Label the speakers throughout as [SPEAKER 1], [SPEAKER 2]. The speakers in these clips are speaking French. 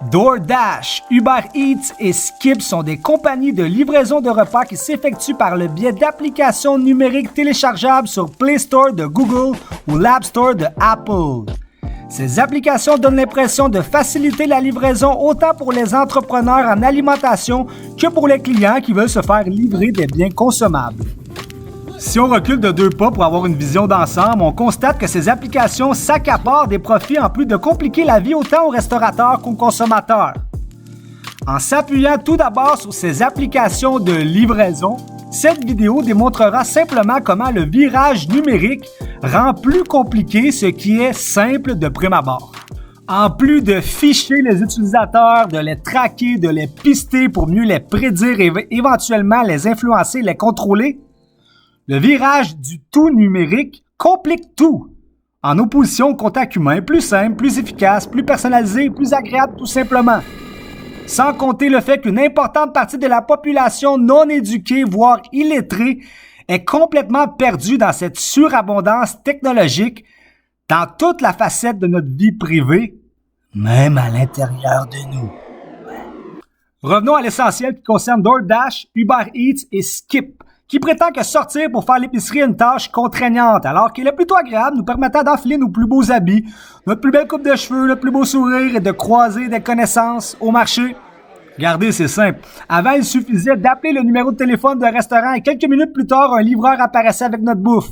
[SPEAKER 1] DoorDash, Uber Eats et Skip sont des compagnies de livraison de repas qui s'effectuent par le biais d'applications numériques téléchargeables sur Play Store de Google ou l'App Store de Apple. Ces applications donnent l'impression de faciliter la livraison autant pour les entrepreneurs en alimentation que pour les clients qui veulent se faire livrer des biens consommables. Si on recule de 2 pas pour avoir une vision d'ensemble, on constate que ces applications s'accaparent des profits en plus de compliquer la vie autant aux restaurateurs qu'aux consommateurs. En s'appuyant tout d'abord sur ces applications de livraison, cette vidéo démontrera simplement comment le virage numérique rend plus compliqué ce qui est simple de prime abord. En plus de ficher les utilisateurs, de les traquer, de les pister pour mieux les prédire et éventuellement les influencer et les contrôler, le virage du tout numérique complique tout, en opposition au contact humain plus simple, plus efficace, plus personnalisé et plus agréable tout simplement. Sans compter le fait qu'une importante partie de la population non éduquée, voire illettrée, est complètement perdue dans cette surabondance technologique dans toute la facette de notre vie privée, même à l'intérieur de nous. Revenons à l'essentiel qui concerne DoorDash, Uber Eats et Skip, qui prétend que sortir pour faire l'épicerie est une tâche contraignante, alors qu'il est plutôt agréable, nous permettant d'enfiler nos plus beaux habits, notre plus belle coupe de cheveux, notre plus beau sourire et de croiser des connaissances au marché. Regardez, c'est simple. Avant, il suffisait d'appeler le numéro de téléphone d'un restaurant et quelques minutes plus tard, un livreur apparaissait avec notre bouffe.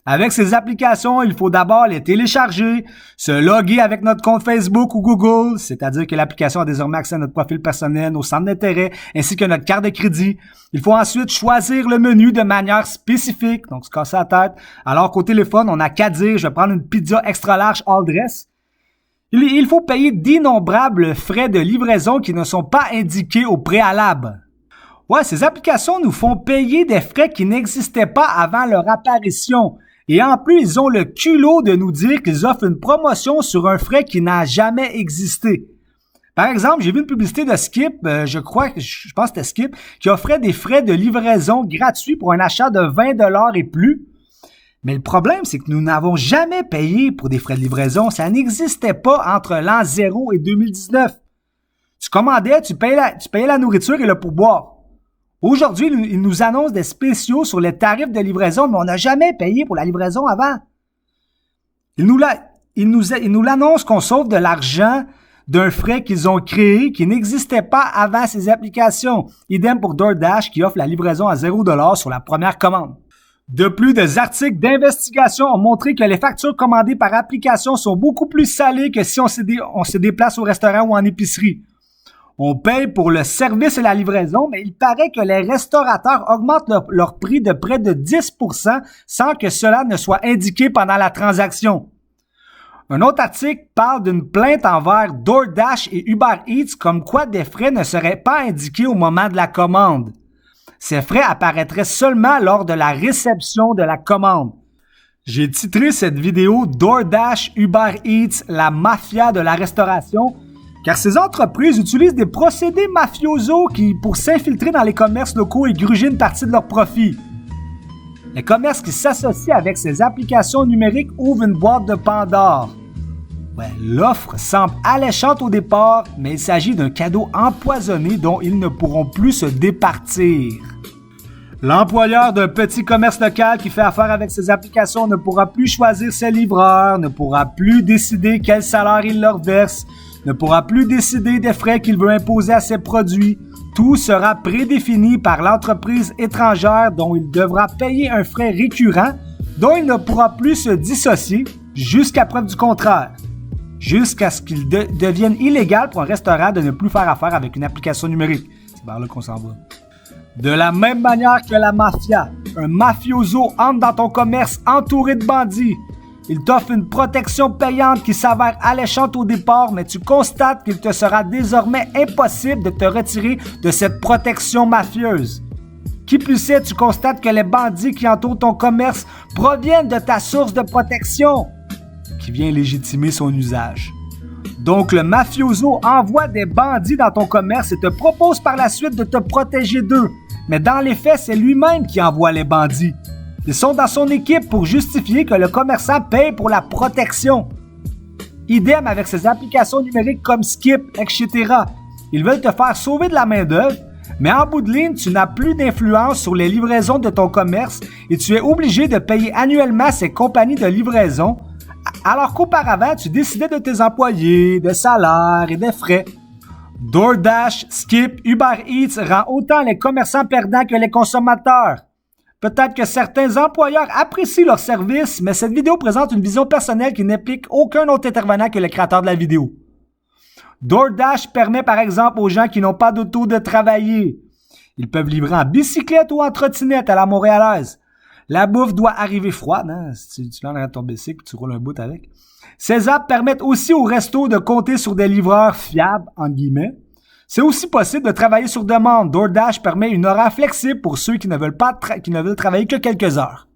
[SPEAKER 1] Avec ces applications, il faut d'abord les télécharger, se loguer avec notre compte Facebook ou Google, c'est-à-dire que l'application a désormais accès à notre profil personnel, nos centres d'intérêt, ainsi que notre carte de crédit. Il faut ensuite choisir le menu de manière spécifique, donc se casser la tête, alors qu'au téléphone, on n'a qu'à dire « je vais prendre une pizza extra large all dress ». Il faut payer d'innombrables frais de livraison qui ne sont pas indiqués au préalable. Ouais, ces applications nous font payer des frais qui n'existaient pas avant leur apparition. Et en plus, ils ont le culot de nous dire qu'ils offrent une promotion sur un frais qui n'a jamais existé. Par exemple, j'ai vu une publicité de Skip, je pense que c'était Skip, qui offrait des frais de livraison gratuits pour un achat de 20$ et plus. Mais le problème, c'est que nous n'avons jamais payé pour des frais de livraison. Ça n'existait pas entre l'an 0 et 2019. Tu commandais, tu payais la nourriture et le pourboire. Aujourd'hui, ils nous annoncent des spéciaux sur les tarifs de livraison, mais on n'a jamais payé pour la livraison avant. Ils nous l'annoncent qu'on sauve de l'argent d'un frais qu'ils ont créé qui n'existait pas avant ces applications. Idem pour DoorDash qui offre la livraison à 0$ sur la première commande. De plus, des articles d'investigation ont montré que les factures commandées par application sont beaucoup plus salées que si on se déplace au restaurant ou en épicerie. On paye pour le service et la livraison, mais il paraît que les restaurateurs augmentent leur prix de près de 10% sans que cela ne soit indiqué pendant la transaction. Un autre article parle d'une plainte envers DoorDash et Uber Eats comme quoi des frais ne seraient pas indiqués au moment de la commande. Ces frais apparaîtraient seulement lors de la réception de la commande. J'ai titré cette vidéo « DoorDash, Uber Eats, la mafia de la restauration » car ces entreprises utilisent des procédés mafiosos pour s'infiltrer dans les commerces locaux et gruger une partie de leurs profits. Les commerces qui s'associent avec ces applications numériques ouvrent une boîte de Pandore. Ouais, l'offre semble alléchante au départ, mais il s'agit d'un cadeau empoisonné dont ils ne pourront plus se départir. L'employeur d'un petit commerce local qui fait affaire avec ces applications ne pourra plus choisir ses livreurs, ne pourra plus décider quel salaire il leur verse, ne pourra plus décider des frais qu'il veut imposer à ses produits. Tout sera prédéfini par l'entreprise étrangère dont il devra payer un frais récurrent dont il ne pourra plus se dissocier jusqu'à preuve du contraire. Jusqu'à ce qu'il devienne illégal pour un restaurant de ne plus faire affaire avec une application numérique. C'est par là qu'on s'en va. De la même manière que la mafia, un mafioso entre dans ton commerce entouré de bandits. Il t'offre une protection payante qui s'avère alléchante au départ, mais tu constates qu'il te sera désormais impossible de te retirer de cette protection mafieuse. Qui plus est, tu constates que les bandits qui entourent ton commerce proviennent de ta source de protection, qui vient légitimer son usage. Donc le mafioso envoie des bandits dans ton commerce et te propose par la suite de te protéger d'eux. Mais dans les faits, c'est lui-même qui envoie les bandits. Ils sont dans son équipe pour justifier que le commerçant paye pour la protection. Idem avec ces applications numériques comme Skip, etc. Ils veulent te faire sauver de la main-d'œuvre, mais en bout de ligne, tu n'as plus d'influence sur les livraisons de ton commerce et tu es obligé de payer annuellement ces compagnies de livraison, alors qu'auparavant, tu décidais de tes employés, de salaires et des frais. DoorDash, Skip, Uber Eats rend autant les commerçants perdants que les consommateurs. Peut-être que certains employeurs apprécient leur service, mais cette vidéo présente une vision personnelle qui n'implique aucun autre intervenant que le créateur de la vidéo. DoorDash permet par exemple aux gens qui n'ont pas d'auto de travailler. Ils peuvent livrer en bicyclette ou en trottinette à la montréalaise. La bouffe doit arriver froide, hein? Si tu l'enlèves ton bicycle et tu roules un bout avec. Ces apps permettent aussi aux restos de compter sur des livreurs fiables, entre guillemets. C'est aussi possible de travailler sur demande. DoorDash permet une horaire flexible pour ceux qui ne veulent travailler que quelques heures.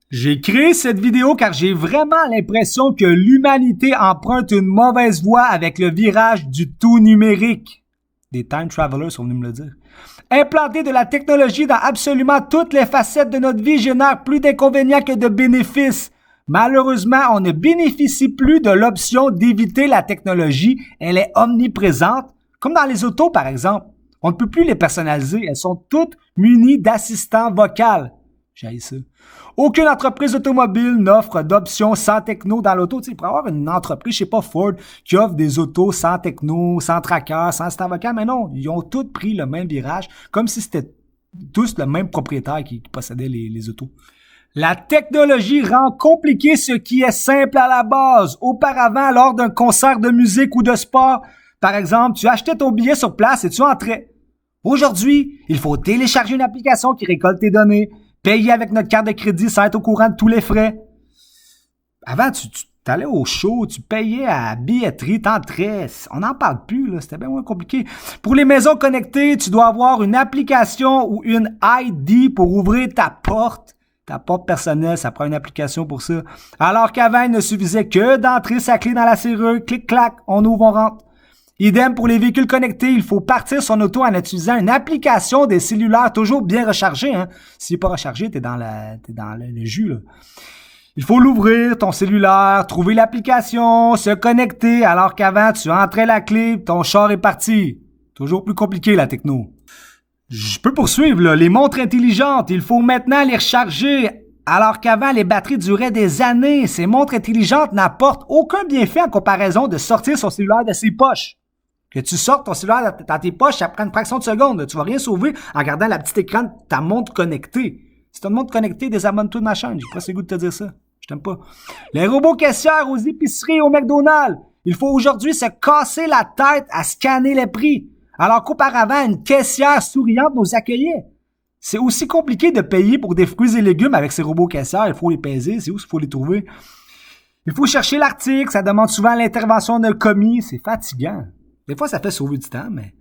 [SPEAKER 1] J'ai créé cette vidéo car j'ai vraiment l'impression que l'humanité emprunte une mauvaise voie avec le virage du tout numérique. Des time travelers sont venus me le dire. Implanter de la technologie dans absolument toutes les facettes de notre vie génère plus d'inconvénients que de bénéfices. Malheureusement, on ne bénéficie plus de l'option d'éviter la technologie. Elle est omniprésente. Comme dans les autos, par exemple. On ne peut plus les personnaliser. Elles sont toutes munies d'assistants vocaux. J'ai ça. Aucune entreprise automobile n'offre d'options sans techno dans l'auto. Tu sais, pour avoir une entreprise, je sais pas, Ford, qui offre des autos sans techno, sans tracker, sans assistant vocal, mais non, ils ont tous pris le même virage, comme si c'était tous le même propriétaire qui possédait les autos. La technologie rend compliqué ce qui est simple à la base. Auparavant, lors d'un concert de musique ou de sport, par exemple, tu achetais ton billet sur place et tu entrais. Aujourd'hui, il faut télécharger une application qui récolte tes données, payer avec notre carte de crédit sans être au courant de tous les frais. Avant, tu allais au show, tu payais à la billetterie, t'entrais. On n'en parle plus, là, c'était bien moins compliqué. Pour les maisons connectées, tu dois avoir une application ou une ID pour ouvrir ta porte. Ta porte personnelle, ça prend une application pour ça. Alors qu'avant, il ne suffisait que d'entrer sa clé dans la serrure, clic-clac, on ouvre, on rentre. Idem pour les véhicules connectés, il faut partir son auto en utilisant une application des cellulaires toujours bien rechargés. Hein? S'il n'est pas rechargé, t'es dans le jus. Là. Il faut l'ouvrir, ton cellulaire, trouver l'application, se connecter, alors qu'avant, tu entrais la clé, ton char est parti. Toujours plus compliqué, la techno. Je peux poursuivre, là. Les montres intelligentes, il faut maintenant les recharger, alors qu'avant, les batteries duraient des années. Ces montres intelligentes n'apportent aucun bienfait en comparaison de sortir son cellulaire de ses poches. Que tu sortes ton cellulaire dans tes poches, ça prend une fraction de seconde. Tu vas rien sauver en regardant la petite écran de ta montre connectée. Si tu as une montre connectée, désabonne-toi de ma chaîne. J'ai pas assez le goût de te dire ça. Je t'aime pas. Les robots caissières aux épiceries et au McDonald's. Il faut aujourd'hui se casser la tête à scanner les prix. Alors qu'auparavant, une caissière souriante nous accueillait. C'est aussi compliqué de payer pour des fruits et légumes avec ces robots caissières. Il faut les peser. C'est où il faut les trouver? Il faut chercher l'article. Ça demande souvent l'intervention d'un commis. C'est fatigant. Des fois, ça fait sauver du temps, mais...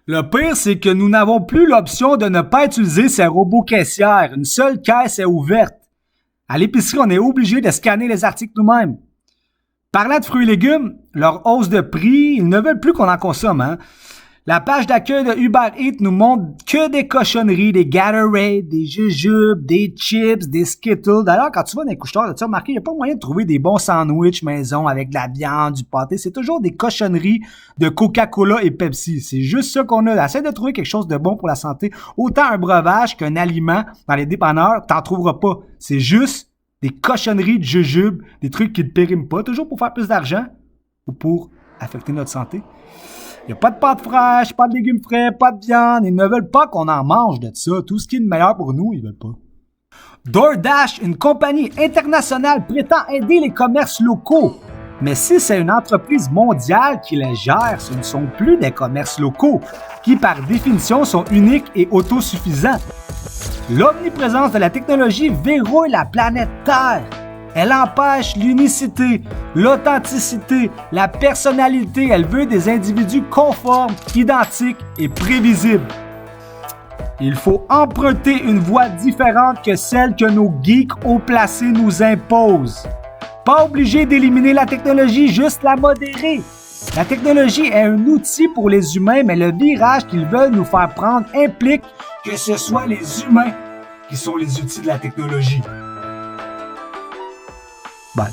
[SPEAKER 1] Le pire, c'est que nous n'avons plus l'option de ne pas utiliser ces robots caissières. Une seule caisse est ouverte. À l'épicerie, on est obligé de scanner les articles nous-mêmes. Parlant de fruits et légumes, leur hausse de prix, ils ne veulent plus qu'on en consomme, hein. La page d'accueil de Uber Eats nous montre que des cochonneries, des Gatorade, des jujubes, des chips, des Skittles. D'ailleurs, quand tu vas dans les couche-tard, tu as remarqué, il n'y a pas moyen de trouver des bons sandwichs maison avec de la viande, du pâté. C'est toujours des cochonneries de Coca-Cola et Pepsi. C'est juste ça qu'on a. Essaye de trouver quelque chose de bon pour la santé. Autant un breuvage qu'un aliment dans les dépanneurs, t'en trouveras pas. C'est juste des cochonneries de jujubes, des trucs qui ne périment pas, toujours pour faire plus d'argent ou pour affecter notre santé. Il n'y a pas de pâtes fraîches, pas de légumes frais, pas de viande. Ils ne veulent pas qu'on en mange de ça. Tout ce qui est le meilleur pour nous, ils veulent pas. DoorDash, une compagnie internationale, prétend aider les commerces locaux. Mais si c'est une entreprise mondiale qui les gère, ce ne sont plus des commerces locaux, qui par définition sont uniques et autosuffisants. L'omniprésence de la technologie verrouille la planète Terre. Elle empêche l'unicité, l'authenticité, la personnalité. Elle veut des individus conformes, identiques et prévisibles. Il faut emprunter une voie différente que celle que nos geeks haut placés nous imposent. Pas obligé d'éliminer la technologie, juste la modérer. La technologie est un outil pour les humains, mais le virage qu'ils veulent nous faire prendre implique que ce soit les humains qui sont les outils de la technologie. Bye.